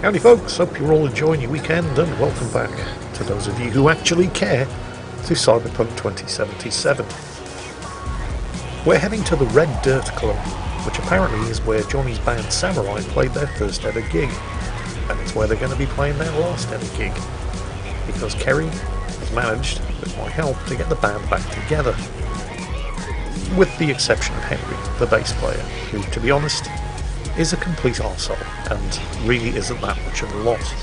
Howdy folks, hope you're all enjoying your weekend and welcome back to those of you who actually care to Cyberpunk 2077. We're heading to the Red Dirt Club, which apparently is where Johnny's band Samurai played their first ever gig, and it's where they're going to be playing their last ever gig, because Kerry has managed, with my help, to get the band back together, with the exception of Henry, the bass player, who, to be honest, is a complete arsehole and really isn't that much of a loss.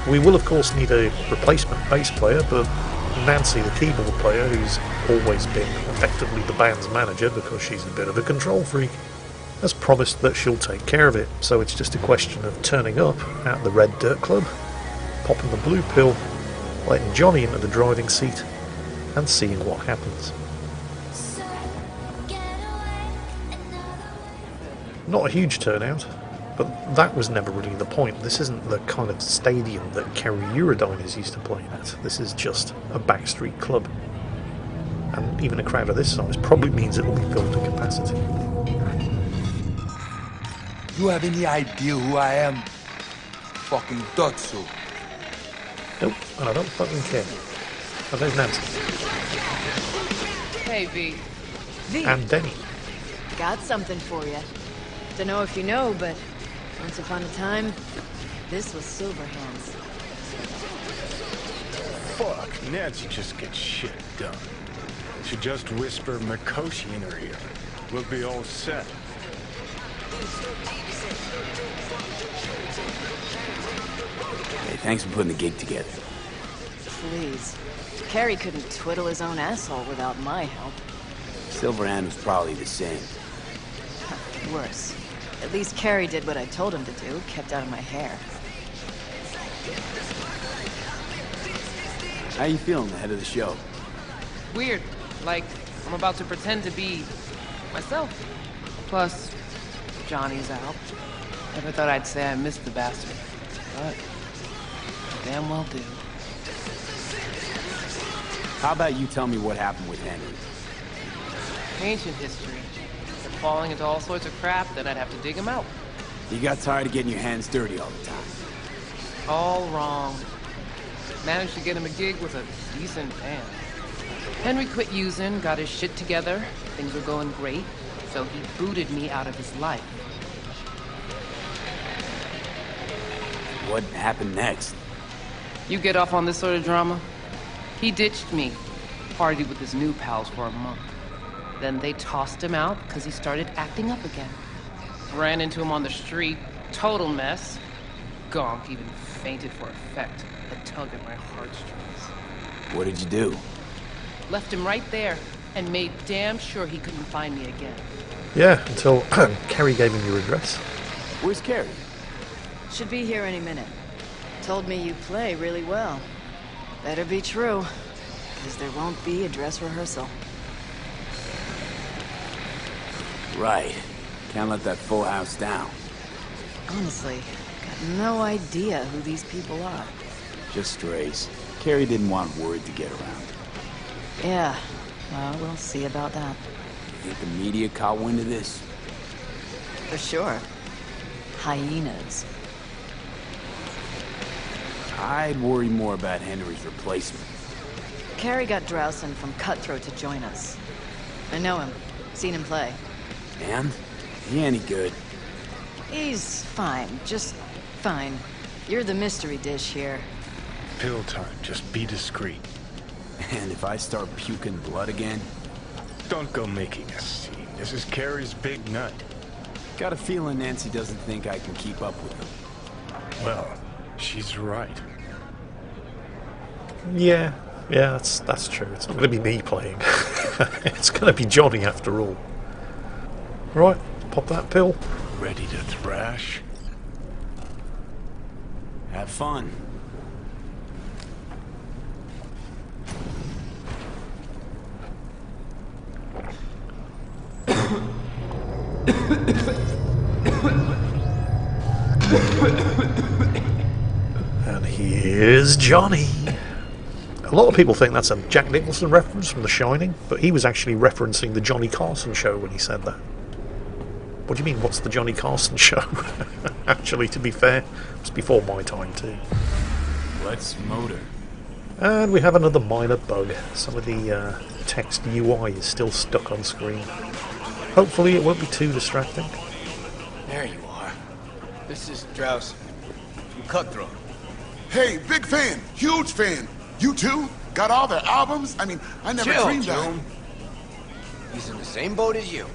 We will of course need a replacement bass player, but Nancy, the keyboard player, who's always been effectively the band's manager because she's a bit of a control freak, has promised that she'll take care of it, so it's just a question of turning up at the Red Dirt Club, popping the blue pill, letting Johnny into the driving seat, and seeing what happens. Not a huge turnout, but that was never really the point. This isn't the kind of stadium that Kerry Eurodyners used to play at. This is just a backstreet club. And even a crowd of this size probably means it will be filled to capacity. You have any idea who I am? Fucking thought so. Nope, and I don't fucking care. Oh, there's Nancy. Hey, V. V, And Denny. got something for you. Don't know if you know, but once upon a time, this was Silverhand's. Fuck, Nancy just gets shit done. She just whisper Mikoshi in her ear. We'll be all set. Hey, thanks for putting the gig together. Please. Kerry couldn't twiddle his own asshole without my help. Silverhand was probably the same. Worse. At least Kerry did what I told him to do, kept out of my hair. How you feeling ahead of the show? Weird. Like, I'm about to pretend to be myself. Plus, Johnny's out. Never thought I'd say I missed the bastard. But, I damn well do. How about you tell me what happened with Henry? Ancient history. If falling into all sorts of crap, then I'd have to dig him out. You got tired of getting your hands dirty all the time. All wrong. Managed to get him a gig with a decent band. Henry quit using, got his shit together, things were going great, so he booted me out of his life. What happened next? You get off on this sort of drama? He ditched me, partied with his new pals for a month. Then they tossed him out because he started acting up again. Ran into him on the street, total mess. Gonk even fainted for effect, a tug at my heartstrings. What did you do? Left him right there, and made damn sure he couldn't find me again. Yeah, until Kerry gave him your address. Where's Kerry? Should be here any minute. Told me you play really well. Better be true, because there won't be a dress rehearsal. Right. Can't let that full house down. Honestly, got no idea who these people are. Just strays. Kerry didn't want word to get around. Yeah, well, we'll see about that. Think the media caught wind of this? For sure. Hyenas. I'd worry more about Henry's replacement. Kerry got Drowson from Cutthroat to join us. I know him. Seen him play. And? He any good? He's fine. Just fine. You're the mystery dish here. Pill time, just be discreet. And if I start puking blood again? Don't go making a scene. This is Carrie's big night. Got a feeling Nancy doesn't think I can keep up with him. Well, she's right. Yeah, that's true. It's not going to be me playing. It's going to be Johnny after all. Right, pop that pill. Ready to thrash? Have fun. And here's Johnny. A lot of people think that's a Jack Nicholson reference from The Shining, but he was actually referencing the Johnny Carson show when he said that. What do you mean, what's the Johnny Carson show? Actually, to be fair, it was before my time too. Let's motor. And we have another minor bug. Some of the text UI is still stuck on screen. Hopefully it won't be too distracting. There you are. This is Strauss from Cutthroat. Hey, big fan, huge fan. You too? Got all their albums? I mean, I never Chill, dreamed that. June. He's in the same boat as you.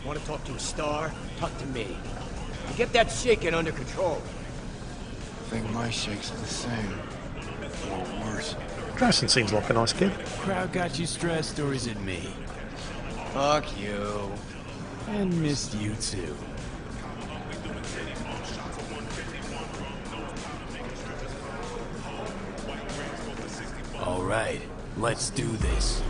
Want to talk to a star? Talk to me. Get that shaking under control. I think my shake's the same. Or worse. Draston seems like a nice kid. Crowd got you stressed, or is it me? Fuck you. And missed you too. All right, let's do this.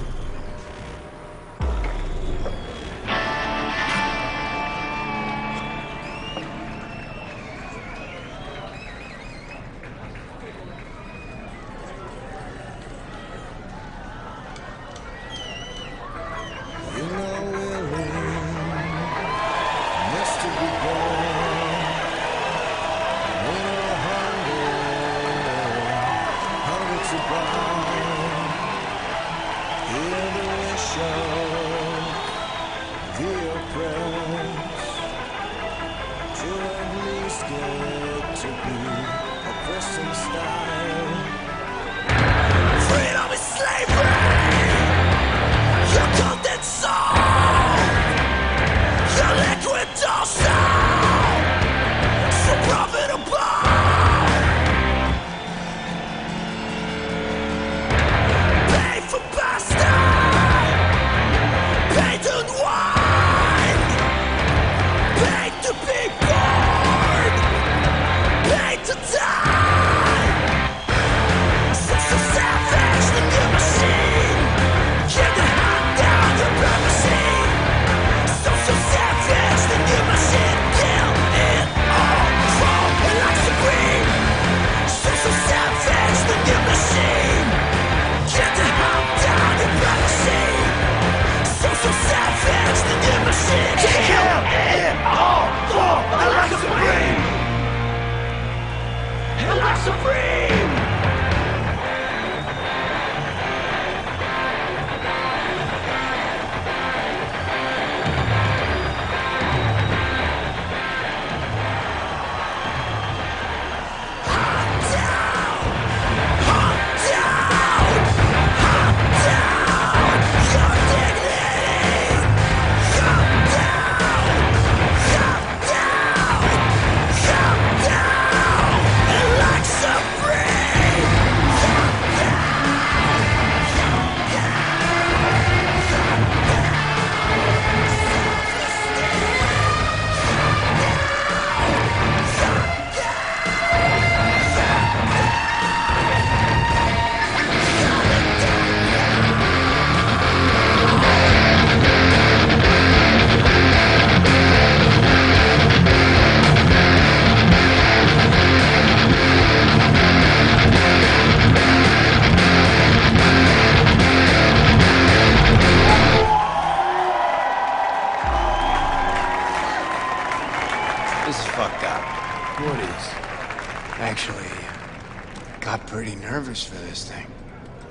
Pretty nervous for this thing.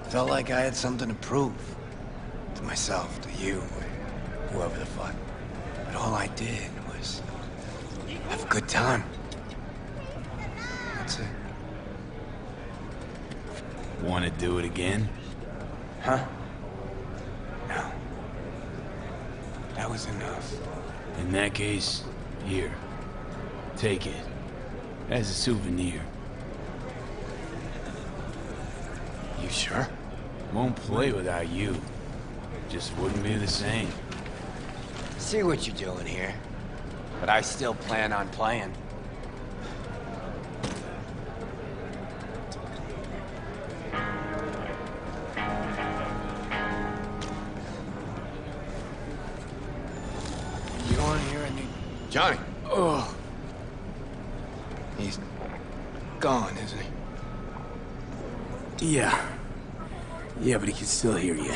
Felt like I had something to prove. To myself, to you, whoever the fuck. But all I did was have a good time. That's it. Want to do it again? Huh? No. That was enough. In that case, here. Take it. As a souvenir. You sure? Won't play without you. Just wouldn't be the same. See what you're doing here. But I still plan on playing. You want to hear any... Johnny! Oh. He's gone, isn't he? Yeah. Yeah, but he can still hear you.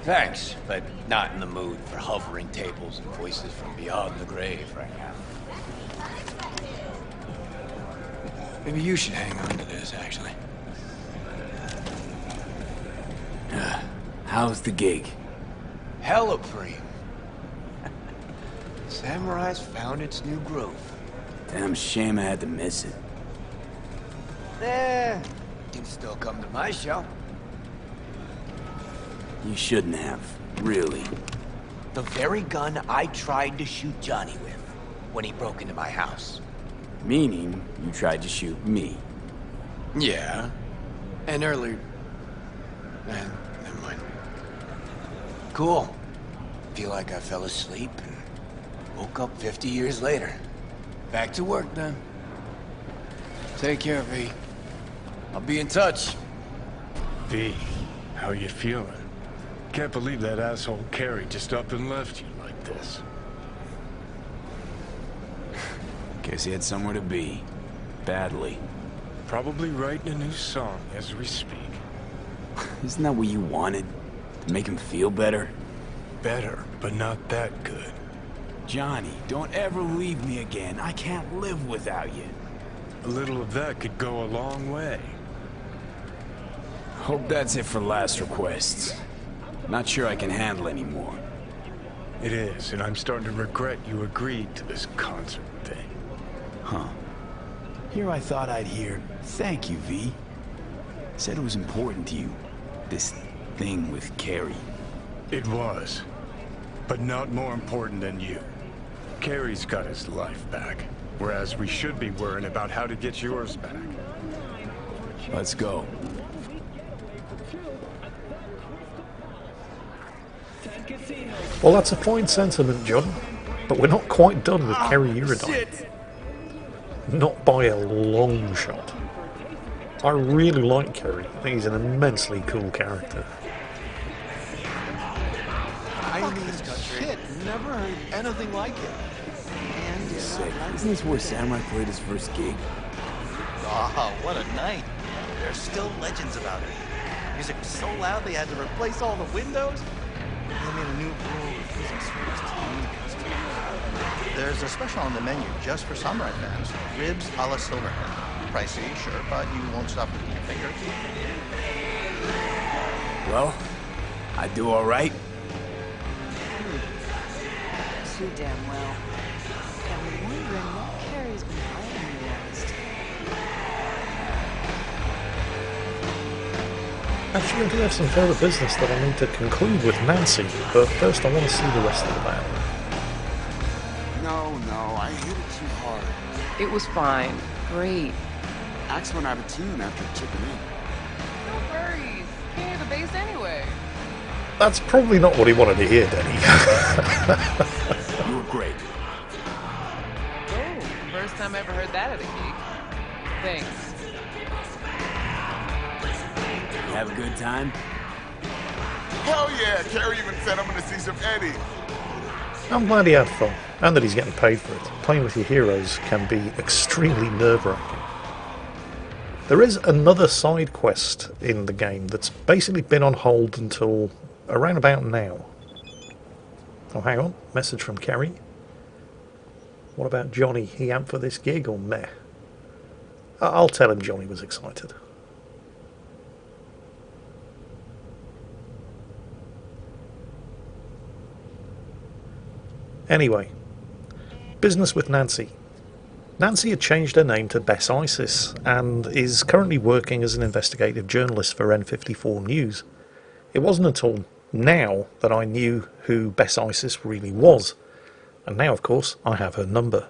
Thanks, but not in the mood for hovering tables and voices from beyond the grave right now. Maybe you should hang on to this, actually. How's the gig? Hella preem. Samurai's found its new groove. Damn shame I had to miss it. Eh, you can still come to my show. You shouldn't have, really. The very gun I tried to shoot Johnny with when he broke into my house. Meaning, you tried to shoot me. Yeah. And earlier... Man, never mind. Cool. Feel like I fell asleep and woke up 50 years later. Back to work then. Take care, V. I'll be in touch. V, how you feeling? Can't believe that asshole Carrie just up and left you like this. Guess he had somewhere to be. Badly. Probably writing a new song as we speak. Isn't that what you wanted? To make him feel better? Better, but not that good. Johnny, don't ever leave me again. I can't live without you. A little of that could go a long way. Hope that's it for last requests. Not sure I can handle any more. It is, and I'm starting to regret you agreed to this concert thing. Huh. Here I thought I'd hear, thank you, V. Said it was important to you. This thing with Carrie. It was. But not more important than you. Carrie's got his life back. Whereas we should be worrying about how to get yours back. Let's go. Well, that's a fine sentiment, John, but we're not quite done with Kerry Eurodyne. Not by a long shot. I really like Kerry. I think he's an immensely cool character. I mean, shit, never heard anything like it. Sick. Isn't this where Samurai played his first gig? Oh, what a night. There's still legends about it. Music was so loud they had to replace all the windows. They made a new rule of physics for his team customers. There's a special on the menu just for samurai fans. Ribs a la Silverhead. Pricey, sure, but you won't stop licking your fingers. Well, I do all right. Too damn well. I'm wondering what Carrie's been hiding you last. Actually, I do have some further business that I need to conclude with Nancy, but first I want to see the rest of the battle. No, I hit it too hard. It was fine. Great. Axe went out of tune after chipping in. No worries. He near the base anyway. That's probably not what he wanted to hear, Denny. You were great. Oh, first time I ever heard that at a gig. Thanks. You have a good time? Hell yeah! Carrie even said I'm gonna see some Eddie. I'm glad he had fun, and that he's getting paid for it. Playing with your heroes can be extremely nerve-wracking. There is another side quest in the game that's basically been on hold until around about now. Oh, hang on. Message from Kerry. What about Johnny? He amped for this gig or meh? I'll tell him Johnny was excited. Anyway, business with Nancy. Nancy had changed her name to Bess Isis and is currently working as an investigative journalist for N54 News. It wasn't until now that I knew who Bess Isis really was, and now of course I have her number.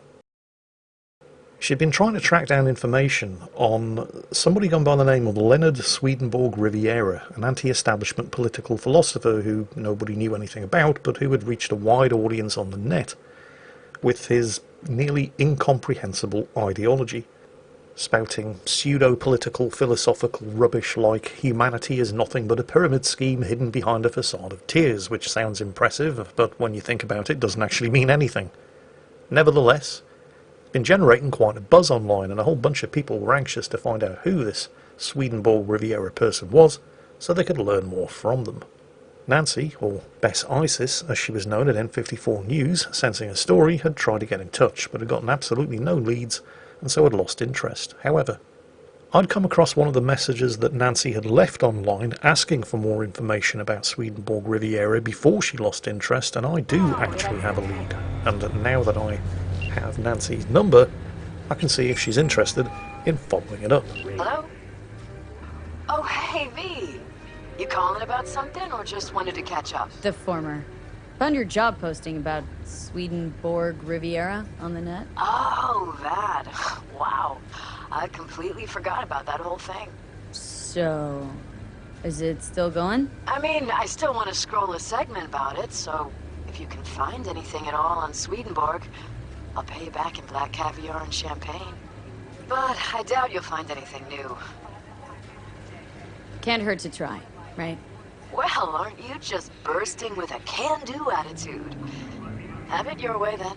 She'd been trying to track down information on somebody gone by the name of Leonard Swedenborg Riviera, an anti-establishment political philosopher who nobody knew anything about, but who had reached a wide audience on the net with his nearly incomprehensible ideology, spouting pseudo-political philosophical rubbish like humanity is nothing but a pyramid scheme hidden behind a facade of tears, which sounds impressive, but when you think about it doesn't actually mean anything. Nevertheless, it's been generating quite a buzz online, and a whole bunch of people were anxious to find out who this Swedenborg Riviera person was, so they could learn more from them. Nancy, or Bess Isis as she was known at N54 News, sensing a story, had tried to get in touch, but had gotten absolutely no leads, and so had lost interest. However, I'd come across one of the messages that Nancy had left online asking for more information about Swedenborg Riviera before she lost interest, and I do actually have a lead. And now that I have Nancy's number, I can see if she's interested in following it up. Hello? Oh, hey, V. You calling about something or just wanted to catch up? The former. Found your job posting about Swedenborg Riviera on the net. Oh, that. Wow. I completely forgot about that whole thing. So, is it still going? I mean, I still want to scroll a segment about it, so if you can find anything at all on Swedenborg, I'll pay you back in black caviar and champagne. But I doubt you'll find anything new. Can't hurt to try, right? Well, aren't you just bursting with a can-do attitude? Have it your way, then.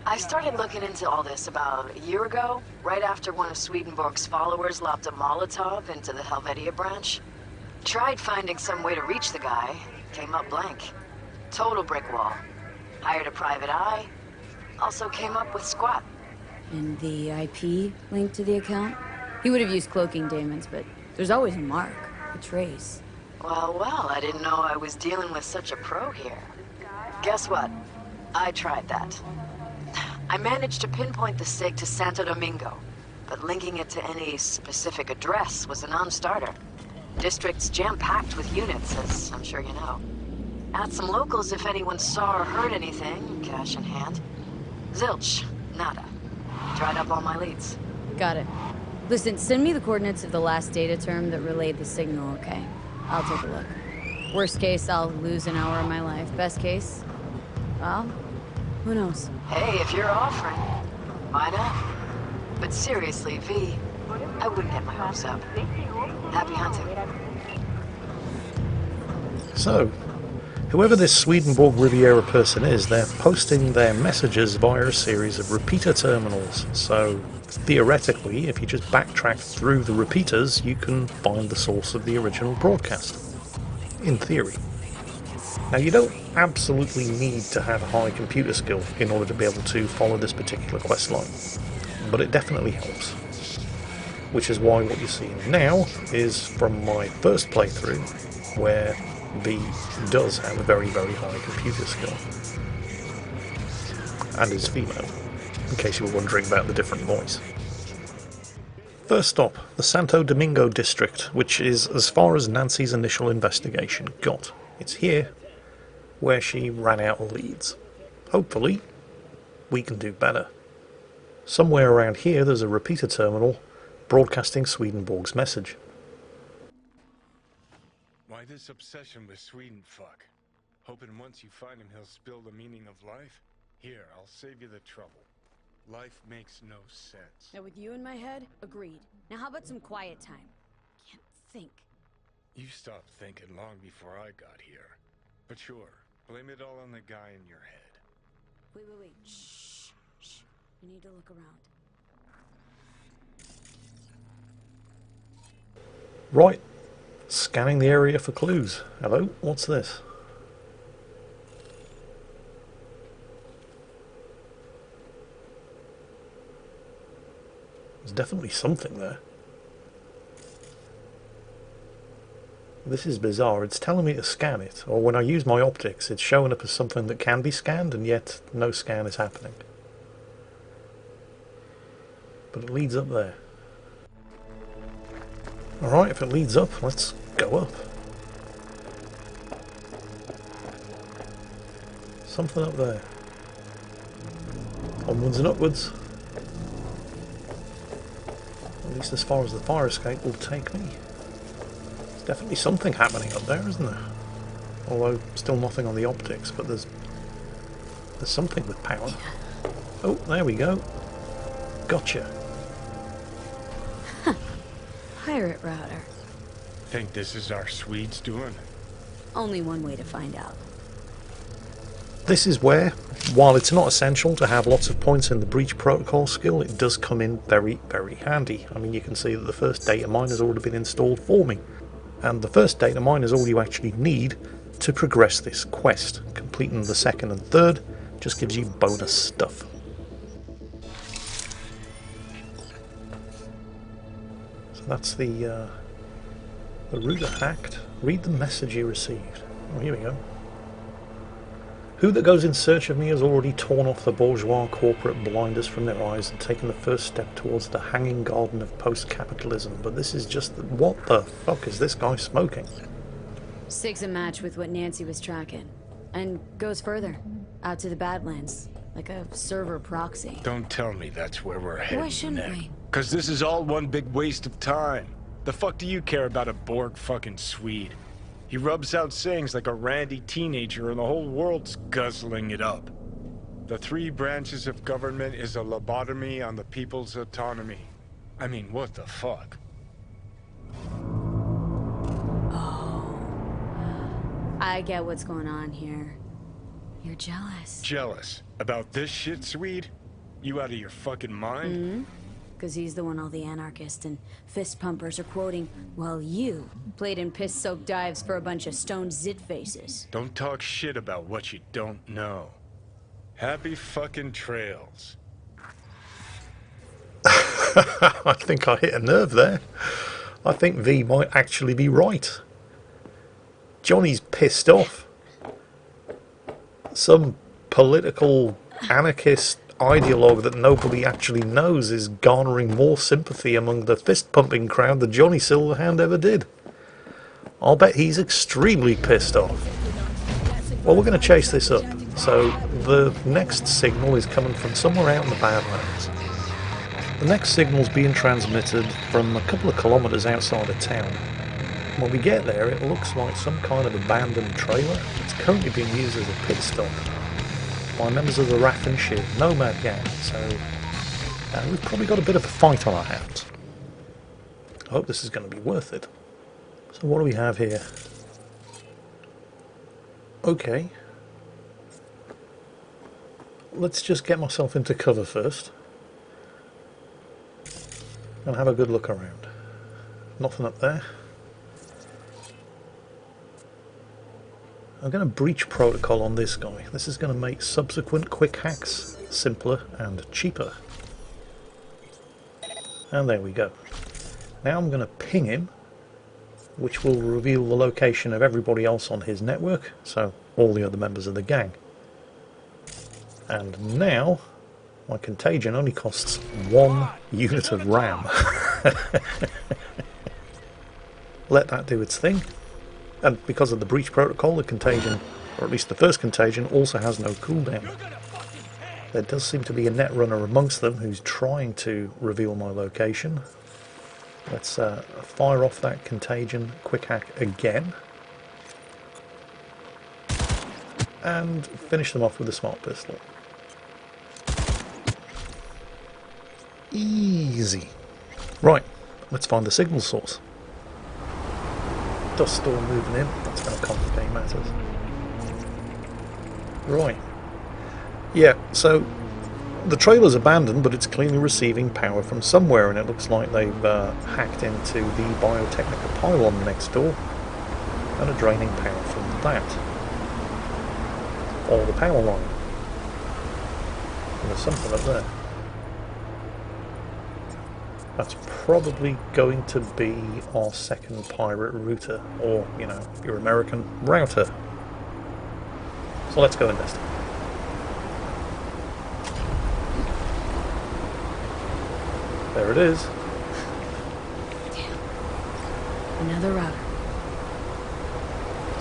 I started looking into all this about a year ago, right after one of Swedenborg's followers lobbed a Molotov into the Helvetia branch. Tried finding some way to reach the guy, came up blank. Total brick wall. Hired a private eye, also came up with squat. And the IP linked to the account? He would have used cloaking daemons, but there's always a mark, a trace. Well, I didn't know I was dealing with such a pro here. Guess what? I tried that. I managed to pinpoint the SIG to Santo Domingo, but linking it to any specific address was a non-starter. District's jam-packed with units, as I'm sure you know. Asked some locals if anyone saw or heard anything, cash in hand. Zilch, nada. Dried up all my leads. Got it. Listen, send me the coordinates of the last data term that relayed the signal, okay? I'll take a look. Worst case, I'll lose an hour of my life. Best case, well, who knows? Hey, if you're offering, why not? But seriously, V, I wouldn't get my hopes up. Happy hunting. So, whoever this Swedenborg Riviera person is, they're posting their messages via a series of repeater terminals. So, theoretically, if you just backtrack through the repeaters, you can find the source of the original broadcast. In theory. Now, you don't absolutely need to have high computer skill in order to be able to follow this particular quest line, but it definitely helps. Which is why what you're seeing now is from my first playthrough, where V does have a very, very high computer skill. And is female, in case you were wondering about the different voice. First stop, the Santo Domingo district, which is as far as Nancy's initial investigation got. It's here where she ran out of leads. Hopefully, we can do better. Somewhere around here there's a repeater terminal broadcasting Swedenborg's message. Why this obsession with Sweden, fuck? Hoping once you find him he'll spill the meaning of life? Here, I'll save you the trouble. Life makes no sense. Now with you in my head, agreed. Now how about some quiet time? Can't think. You stopped thinking long before I got here. But sure, blame it all on the guy in your head. Wait. Shh. We need to look around. Right. Scanning the area for clues. Hello? What's this? There's definitely something there. This is bizarre. It's telling me to scan it, or when I use my optics, it's showing up as something that can be scanned, and yet no scan is happening. But it leads up there. Alright, if it leads up, let's go up. Something up there. Onwards and upwards. At least as far as the fire escape will take me. There's definitely something happening up there, isn't there? Although, still nothing on the optics, but there's something with power. Oh, there we go. Gotcha. Pirate router. Think this is our Swedes doing? Only one way to find out. This is where, while it's not essential to have lots of points in the breach protocol skill, it does come in very, very handy. I mean, you can see that the first data mine has already been installed for me. And the first data mine is all you actually need to progress this quest. Completing the second and third just gives you bonus stuff. that's the router hacked. Read the message you received. Oh, here we go. Who that goes in search of me has already torn off the bourgeois corporate blinders from their eyes and taken the first step towards the hanging garden of post-capitalism. But this is just... what the fuck is this guy smoking? Sig's a match with what Nancy was tracking. And goes further. Out to the Badlands. Like a server proxy. Don't tell me that's where we're heading. Why shouldn't we? Because this is all one big waste of time. The fuck do you care about a Borg fucking Swede? He rubs out sayings like a randy teenager and the whole world's guzzling it up. The 3 branches of government is a lobotomy on the people's autonomy. I mean, what the fuck? Oh. I get what's going on here. You're jealous. Jealous? About this shit, Swede? You out of your fucking mind? Mm-hmm. Because he's the one all the anarchists and fist pumpers are quoting, while you played in piss-soaked dives for a bunch of stoned zit faces. Don't talk shit about what you don't know. Happy fucking trails. I think I hit a nerve there. I think V might actually be right. Johnny's pissed off. Some political anarchist ideologue that nobody actually knows is garnering more sympathy among the fist-pumping crowd than Johnny Silverhand ever did. I'll bet he's extremely pissed off. Well, we're going to chase this up. So the next signal is coming from somewhere out in the Badlands. The next signal's being transmitted from a couple of kilometres outside of town. When we get there, it looks like some kind of abandoned trailer. It's currently being used as a pit stop by members of the Raff and Shiv Nomad gang, so we've probably got a bit of a fight on our hands. I hope this is going to be worth it. So what do we have here? Okay. Let's just get myself into cover first. And have a good look around. Nothing up there. I'm going to breach protocol on this guy. This is going to make subsequent quick hacks simpler and cheaper. And there we go. Now I'm going to ping him, which will reveal the location of everybody else on his network, so all the other members of the gang. And now my contagion only costs 1 unit of RAM. Let that do its thing. And because of the breach protocol, the contagion, or at least the first contagion, also has no cooldown. There does seem to be a netrunner amongst them who's trying to reveal my location. Let's fire off that contagion quick hack again. And finish them off with a smart pistol. Easy. Right, let's find the signal source. Dust storm moving in, that's going to complicate matters. Right. Yeah, so the trailer's abandoned, but it's clearly receiving power from somewhere, and it looks like they've hacked into the Biotechnica pylon next door and are draining power from that. Or the power line. And there's something up there. That's probably going to be our second pirate router, or, you know, if you're American, router. So let's go investigate. There it is. Damn. Another router.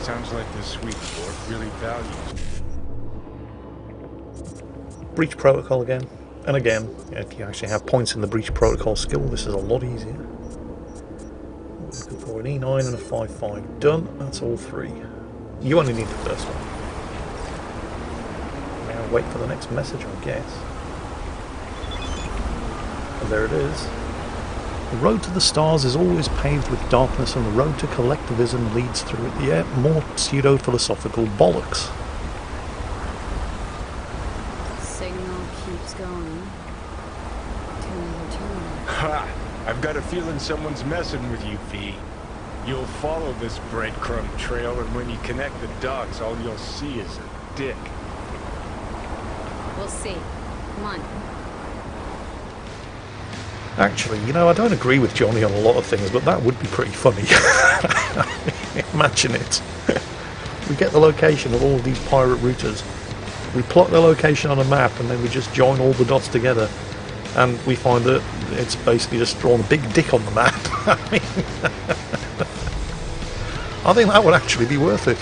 Sounds like the Swedenborg really values. Breach protocol again. And again, if you actually have points in the breach protocol skill, this is a lot easier. We're looking for an E9 and a 5.5. Done. That's all 3. You only need the first one. Now wait for the next message, I guess. And there it is. The road to the stars is always paved with darkness, and the road to collectivism leads through it. Yeah, more pseudo-philosophical bollocks. Signal keeps going. To another terminal. Ha! I've got a feeling someone's messing with you, V. You'll follow this breadcrumb trail, and when you connect the dots, all you'll see is a dick. We'll see. Come on. Actually, you know, I don't agree with Johnny on a lot of things, but that would be pretty funny. Imagine it. We get the location of all of these pirate routers. We plot the location on a map, and then we just join all the dots together. And we find that it's basically just drawn a big dick on the map. I think that would actually be worth it.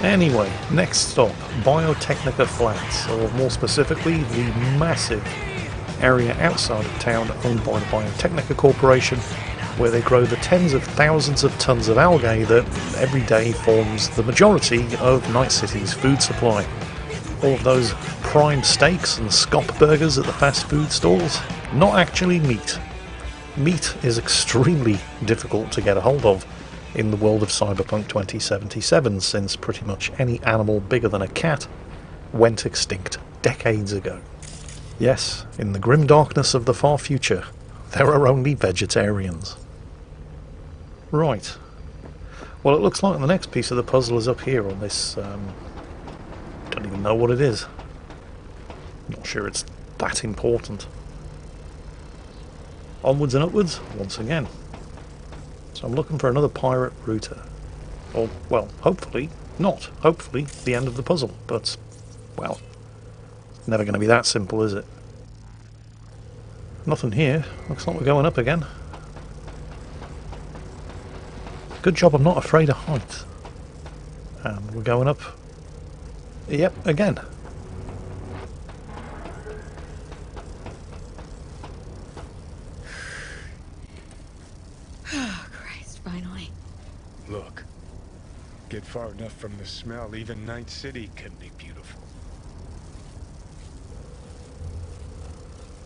Anyway, next stop, Biotechnica Flats, or more specifically, the massive area outside of town owned by the Biotechnica Corporation, where they grow the tens of thousands of tons of algae that every day forms the majority of Night City's food supply. All of those prime steaks and scop burgers at the fast food stalls, not actually meat. Meat is extremely difficult to get a hold of in the world of Cyberpunk 2077, since pretty much any animal bigger than a cat went extinct decades ago. Yes, in the grim darkness of the far future, there are only vegetarians. Right. Well, it looks like the next piece of the puzzle is up here on this, don't even know what it is. Not sure it's that important. Onwards and upwards, once again. So I'm looking for another pirate router. Or, well, hopefully, not. Hopefully, the end of the puzzle. But, well, never going to be that simple, is it? Nothing here. Looks like we're going up again. Good job I'm not afraid of heights. And we're going up. Yep, again. Oh, Christ, finally. Look, get far enough from the smell, even Night City can be beautiful.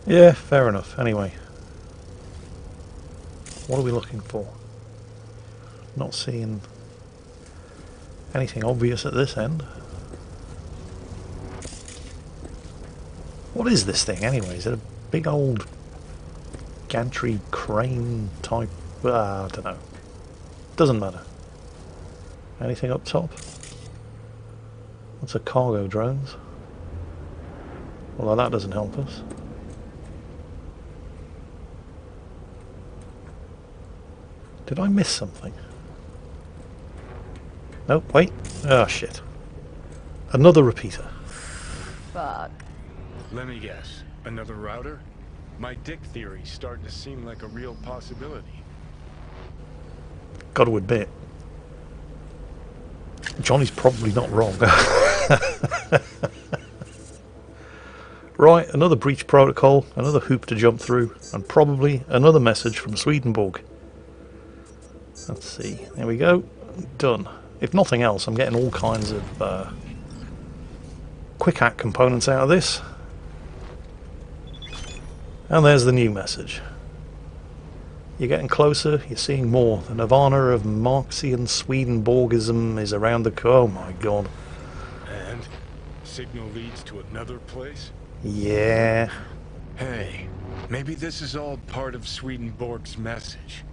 Yeah, fair enough. Anyway. What are we looking for? Not seeing anything obvious at this end. What is this thing anyway? Is it a big old gantry crane type? I don't know. Doesn't matter. Anything up top? What's a cargo drones? Well, that doesn't help us. Did I miss something? Nope, wait. Oh, shit. Another repeater. Fuck. Let me guess. Another router? My dick theory's starting to seem like a real possibility. Got to admit, Johnny's probably not wrong. Right, another breach protocol, another hoop to jump through, and probably another message from Swedenborg. Let's see. There we go. Done. If nothing else, I'm getting all kinds of quick hack components out of this. And there's the new message. You're getting closer, you're seeing more. The nirvana of Marxian Swedenborgism is around the corner. Oh my god. And signal leads to another place? Yeah. Hey, maybe this is all part of Swedenborg's message.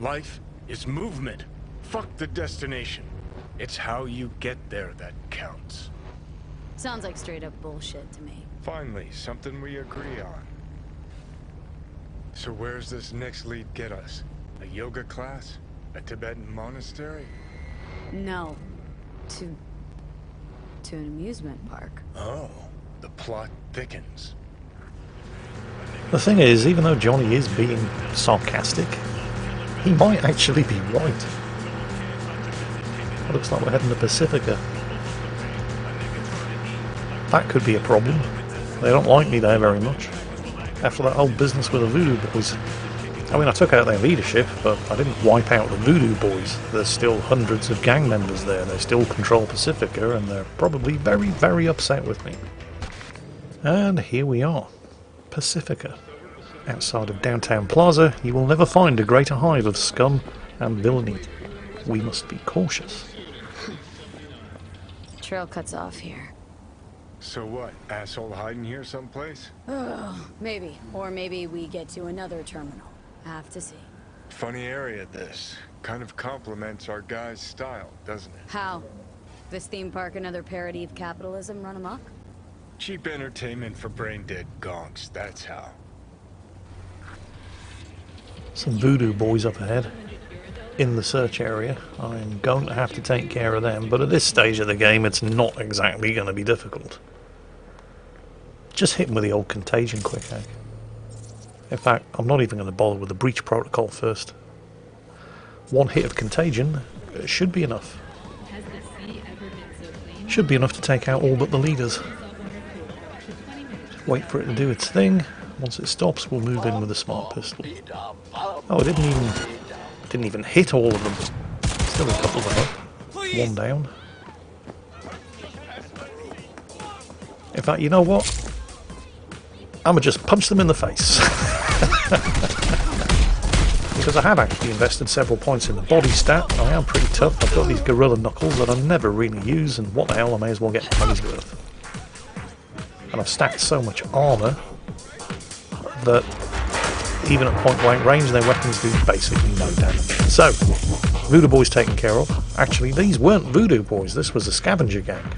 Life is movement. Fuck the destination. It's how you get there that counts. Sounds like straight up bullshit to me. Finally, something we agree on. So where's this next lead get us? A yoga class? A Tibetan monastery? No. To an amusement park. Oh, the plot thickens. The thing is, even though Johnny is being sarcastic, he might actually be right. It looks like we're heading to Pacifica. That could be a problem. They don't like me there very much. After that whole business with the Voodoo Boys. I mean, I took out their leadership, but I didn't wipe out the Voodoo Boys. There's still hundreds of gang members there. They still control Pacifica, and they're probably very, very upset with me. And here we are. Pacifica. Outside of downtown Plaza, you will never find a greater hive of scum and villainy. We must be cautious. Trail cuts off here. So what? Asshole hiding here someplace? Oh, maybe. Or maybe we get to another terminal. I have to see. Funny area, this. Kind of complements our guy's style, doesn't it? How? This theme park another parody of capitalism run amok? Cheap entertainment for brain-dead gonks, that's how. Some voodoo boys up ahead in the search area. I'm going to have to take care of them, but at this stage of the game it's not exactly going to be difficult. Just hit them with the old contagion quick hack. In fact, I'm not even going to bother with the breach protocol first. One hit of contagion should be enough. Should be enough to take out all but the leaders. Wait for it to do its thing. Once it stops, we'll move in with a smart pistol. Oh, it didn't even hit all of them. Still a couple of them up. One down. In fact, you know what? I'm gonna just punch them in the face. Because I have actually invested several points in the body stat. I am pretty tough. I've got these gorilla knuckles that I never really use, and what the hell, I may as well get money's worth. And I've stacked so much armour that even at point blank range their weapons do basically no damage. So, Voodoo Boys taken care of. Actually, these weren't Voodoo Boys, this was a scavenger gang.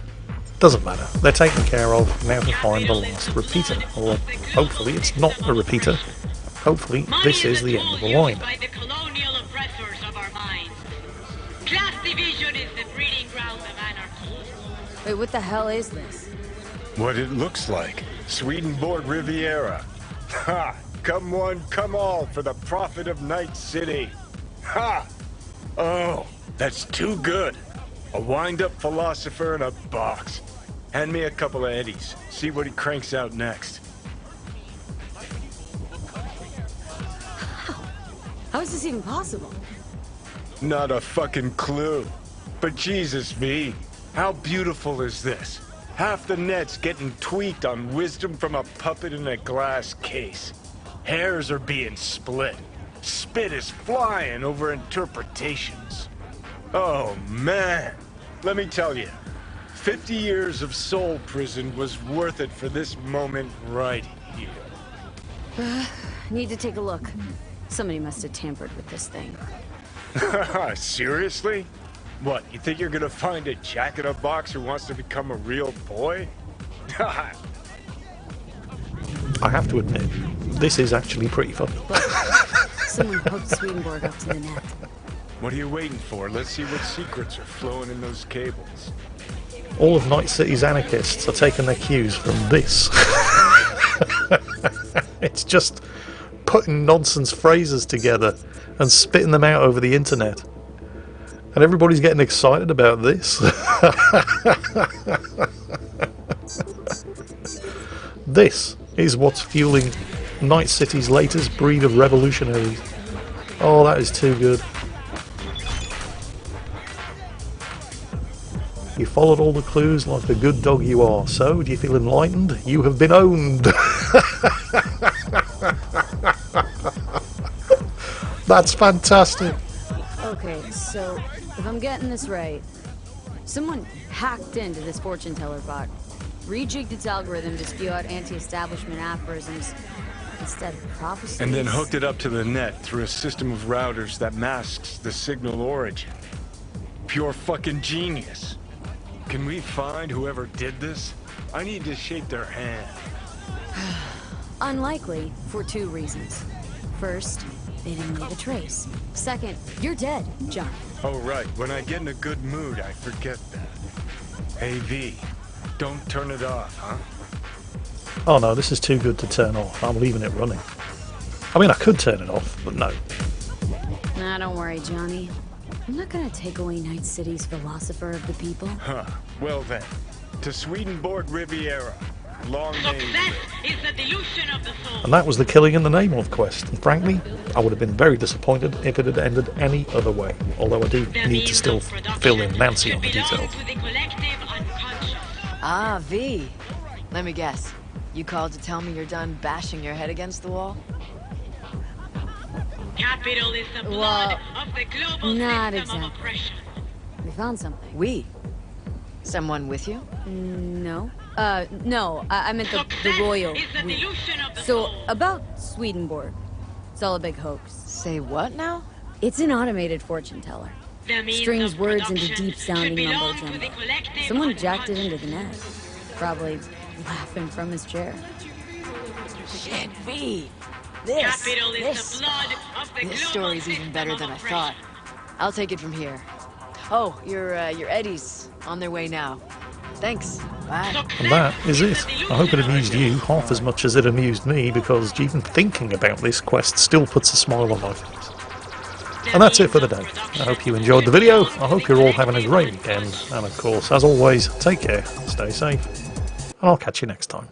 Doesn't matter, they're taken care of. Now to find the last repeater. Or hopefully it's not a repeater. Hopefully this is the end of the line. By the colonial oppressors of our minds. Class division is the breeding ground of anarchy. Wait, what the hell is this? What it looks like. Swedenborg Riviera. Ha! Come one, come all for the profit of Night City. Ha! Oh, that's too good. A wind-up philosopher in a box. Hand me a couple of eddies. See what he cranks out next. How is this even possible? Not a fucking clue. But Jesus, V, how beautiful is this? Half the net's getting tweaked on wisdom from a puppet in a glass case. Hairs are being split. Spit is flying over interpretations. Oh, man. Let me tell you, 50 years of soul prison was worth it for this moment right here. Need to take a look. Somebody must have tampered with this thing. Seriously? What, you think you're gonna find a jack-in-a-box who wants to become a real boy? I have to admit, this is actually pretty funny. Someone hooked Swedenborg up to the net. What are you waiting for? Let's see what secrets are flowing in those cables. All of Night City's anarchists are taking their cues from this. It's just putting nonsense phrases together and spitting them out over the internet. And everybody's getting excited about this. This is what's fueling Night City's latest breed of revolutionaries. Oh, that is too good. You followed all the clues like the good dog you are. So, do you feel enlightened? You have been owned. That's fantastic. Okay, so if I'm getting this right, someone hacked into this fortune teller bot, rejigged its algorithm to spew out anti-establishment aphorisms instead of prophecies. And then hooked it up to the net through a system of routers that masks the signal origin. Pure fucking genius. Can we find whoever did this? I need to shake their hand. Unlikely for two reasons. First, they didn't leave a trace. Second, you're dead, John. Oh, right. When I get in a good mood, I forget that. Hey, V, don't turn it off, huh? Oh no, this is too good to turn off. I'm leaving it running. I mean, I could turn it off, but no. Nah, don't worry, Johnny. I'm not gonna take away Night City's philosopher of the people. Huh. Well then, to Swedenborg Riviera. Long name. Success is the delusion of the soul. And that was the killing in the name of quest. And frankly, I would have been very disappointed if it had ended any other way. Although I do need to still fill in Nancy on the details. Ah, V. Let me guess. You called to tell me you're done bashing your head against the wall? Capital is the blood of the global not system exactly. of oppression. We found something. We? Someone with you? No. No, I meant the royal we. So, about Swedenborg. It's all a big hoax. Say what now? It's an automated fortune teller. Strings words into deep-sounding mumbo-jumbo. Someone jacked it into the net. Probably laughing from his chair. Shit, V. This story's even better than I thought. I'll take it from here. Oh, your Eddies on their way now. Thanks. Bye. And that is it. I hope it amused you half as much as it amused me, because even thinking about this quest still puts a smile on my face. And that's it for the day. I hope you enjoyed the video, I hope you're all having a great weekend, and of course, as always, take care, stay safe, and I'll catch you next time.